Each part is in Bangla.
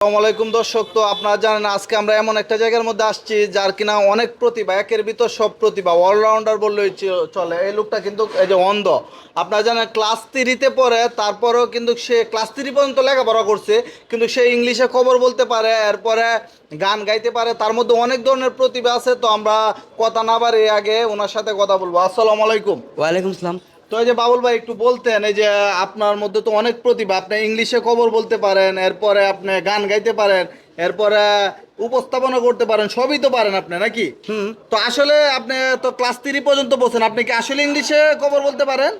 আসসালামু আলাইকুম দর্শক। তো আপনারা জানেন আজকে আমরা এমন একটা জায়গার মধ্যে আসছি যার কিনা অনেক প্রতিভা, একের ভিতর সব প্রতিভা, অলরাউন্ডার বললেই চলে। এই লোকটা কিন্তু এই যে অন্ধ, আপনারা জানেন ক্লাস 3-তে পড়ে, তারপরেও কিন্তু সে ক্লাস 3 পর্যন্ত লেখাপড়া করছে, কিন্তু সে ইংলিশে খবর বলতে পারে, এরপরে গান গাইতে পারে, তার মধ্যে অনেক ধরনের প্রতিভা আছে। তো আমরা কথা না বাড়িয়ে আগে ওনার সাথে কথা বলবো। আসসালামু আলাইকুম। ওয়ালাইকুম সালাম। তো এই যে বাবুল ভাই একটু বলতেন, এই যে আপনার মধ্যে তো অনেক প্রতিভা, আপনি ইংলিশে খবর বলতে পারেন, এরপরে আপনি গান গাইতে পারেন, এরপরে উপস্থাপনা করতে পারেন, সবই তো পারেন আপনি নাকি? হুম। তো আসলে আপনি তো ক্লাস 3 পর্যন্ত বলছেন, আপনি কি আসলে ইংলিশে খবর বলতে পারেন?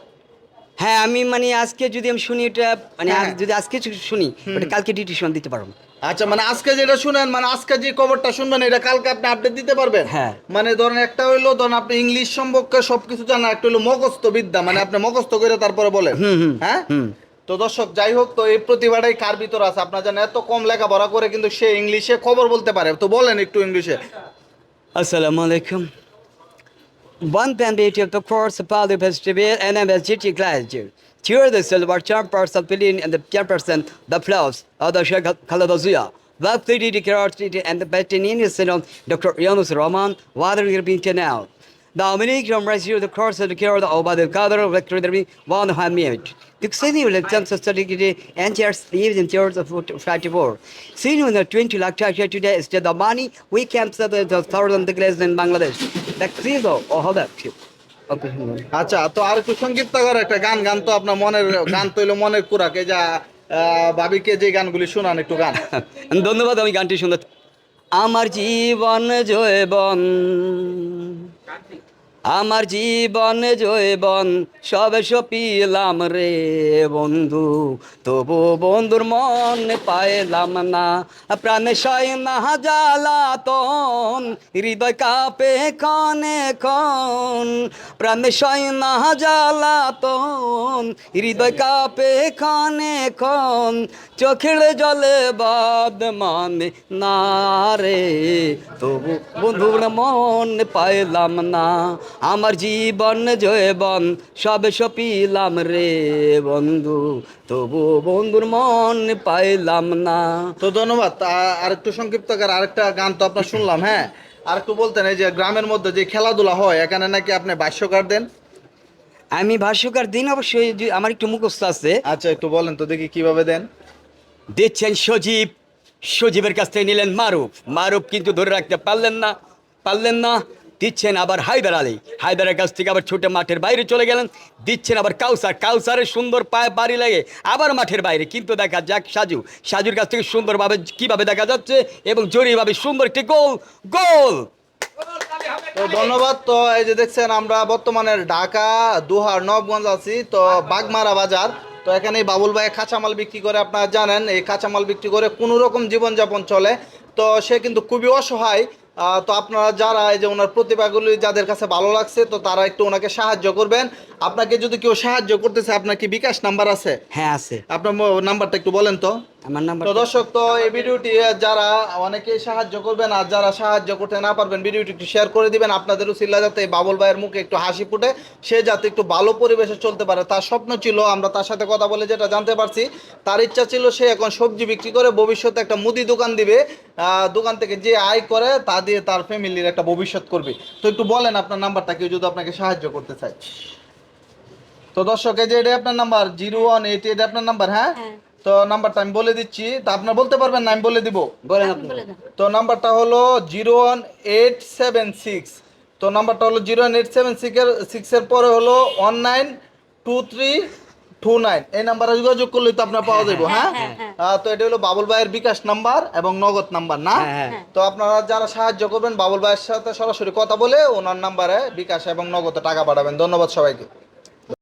হ্যাঁ, আমি মানে আজকে যদি আমি শুনি এটা মানে হ্যাঁ। যদি আজকে শুনি হুম। ওটা কালকে ডিটিশন দিতে পারবো। আচ্ছা, মানে আজকে যেটা শুনেন, মানে আজকে যে খবরটা শুনবেন এটা কালকে আপনি আপডেট দিতে পারবেন? হ্যাঁ। মানে ধরেন একটা হইলো, ধরেন আপনি ইংলিশ সম্পর্কে সবকিছু জানা, একটা হইলো মুখস্থ বিদ্যা, মানে আপনি মুখস্থ করে তারপরে বলেন। হুম হুম হ্যাঁ। হুম। তো দর্শক যাই হোক, তো এই প্রতিভাটাই কার ভিতর আছে আপনার জানেন, এত কম লেখাপড়া করে কিন্তু সে ইংলিশে খবর বলতে পারে। তো বলেন একটু ইংলিশে। আসসালামু আলাইকুম। One beauty of the course of Pali Festival and MSGT class. Cheer the silver champers of Pilin and the chairperson, the flowers of the Sheikh Khaladazia. Love the declaration and the Battanian Salon, Dr. Yunus Rahman, Water European Canal. The Dominic from Russia, the course of the care of the Kader of Lecture, one Hamid. The city will attempt to study and tears leaves in tears of 54. Seen when the 20 lakh today is the money we can settle the thousand degrees in Bangladesh. Like these or how that? Okay. আচ্ছা, তো আর একটু সংক্ষিপ্ত করে একটা গান গান, তো আপনার মনের গান তো হইলো মনের কুরাকে যা ভাবিকে যে গানগুলি শোনান একটু গান। ধন্যবাদ, আমি গানটি শুনতে। আমার জীবন জয়বন, আমার জীবন জয়বন সবে সপিলাম রে বন্ধু, তবু বন্ধুর মন পাইলাম না। প্রাণে সয় না জ্বালাতন, হৃদয় কাঁপে ক্ষণে ক্ষণ। প্রাণে সয় না জ্বালাতন, হৃদয় কাঁপে ক্ষণে ক্ষণ। চোখের জলে বাদ মানে না রে, তবু বন্ধুর মন পাইলাম না। আমার জীবন জয়বন সবে সপিলাম রে বন্ধু, তবু বন্ধুর মন পাইলাম না। তো ধন্যবাদ। আর একটু সংক্ষিপ্ত করে আরেকটা গান তো আপনার শুনলাম। হ্যাঁ, আর একটু বলতেন, এই যে গ্রামের মধ্যে যে খেলাধুলা হয় এখানে নাকি আপনি ভাষ্যকার দেন? আমি ভাষ্যকার দিন অবশ্যই, আমার একটু মুখস্থ আছে। আচ্ছা, একটু বলেন তো দেখি কিভাবে দেন। দিচ্ছেন সজীব, সজীবের কাছ থেকে নিলেন মারুফ, মারুফ কিন্তু ধরে রাখতে পারলেন না। দিচ্ছেন আবার হায়দার আলী, হায়দারের কাছ থেকে আবার ছুটে মাঠের বাইরে চলে গেলেন। দিচ্ছেন আবার কাউসার, কাউসারের সুন্দর পায়ে বাড়ি লাগে আবার মাঠের বাইরে, কিন্তু দেখা যাক সাজুর কাছ থেকে সুন্দরভাবে কিভাবে দেখা যাচ্ছে এবং জরুরিভাবে সুন্দর একটি গোল। তো ধন্যবাদ। তো এই যে দেখছেন আমরা বর্তমানে ঢাকা দুহার নবগঞ্জ আছি, তো বাগমারা বাজার। তো এখানে বাবুল ভাই কাঁচামাল বিক্রি করে, আপনারা জানেন এই কাঁচামাল বিক্রি করে কোনো রকম জীবনযাপন চলে। তো সে কিন্তু খুবই অসহায়। তো আপনারা যারা এই যে ওনার প্রতিভাগুলি যাদের কাছে ভালো লাগছে, তো তারা একটু ওনাকে সাহায্য করবেন। আপনাকে যদি কেউ সাহায্য করতে চায়, আপনার কি বিকাশ নাম্বার আছে? হ্যাঁ আছে। আপনার নাম্বারটা একটু বলেন তো। আমার নাম্বার। তো দর্শক, তো এই ভিডিওটি যারা অনেকেই সাহায্য করবেন, আর যারা সাহায্য করতে না পারবেন ভিডিওটি একটু শেয়ার করে দিবেন। আপনাদেরও চিল্লা যাতে এই বাবুল ভাইয়ের মুখে একটু হাসি ফুটে, সে যাতে একটু ভালো পরিবেশে চলতে পারে। তার স্বপ্ন ছিল, আমরা তার সাথে কথা বলে যেটা জানতে পারছি, তার ইচ্ছা ছিল সে এখন সবজি বিক্রি করে ভবিষ্যতে একটা মুদি দোকান দিবে। দোকান থেকে যে আয় করে তা দিয়ে তার ফ্যামিলির একটা ভবিষ্যৎ করবে। তো একটু বলেন আপনার নাম্বারটা, কেউ যদি আপনাকে সাহায্য করতে চায়। তো দর্শক, এই যে এটা আপনার নাম্বার 0188, এটা আপনার নাম্বার। হ্যাঁ। তো নাম্বারটা আমি বলে দিচ্ছি, তা আপনার বলতে পারবেন না? আমি বলে দিব। বলেন আপনি। তো নাম্বারটা হলো 01876। তো নাম্বারটা হলো 01876 এর পরে হলো 192329। এই নাম্বারে যোগাযোগ করলে তো আপনার পাওয়া যাবে। হ্যাঁ। তো এটা হলো বাবুল ভাইয়ের বিকাশ নাম্বার এবং নগদ নাম্বার না। তো আপনারা যারা সাহায্য করবেন বাবুল ভাইয়ের সাথে সরাসরি কথা বলে ওনার নাম্বারে বিকাশ এবং নগদে টাকা পাঠাবেন। ধন্যবাদ সবাইকে।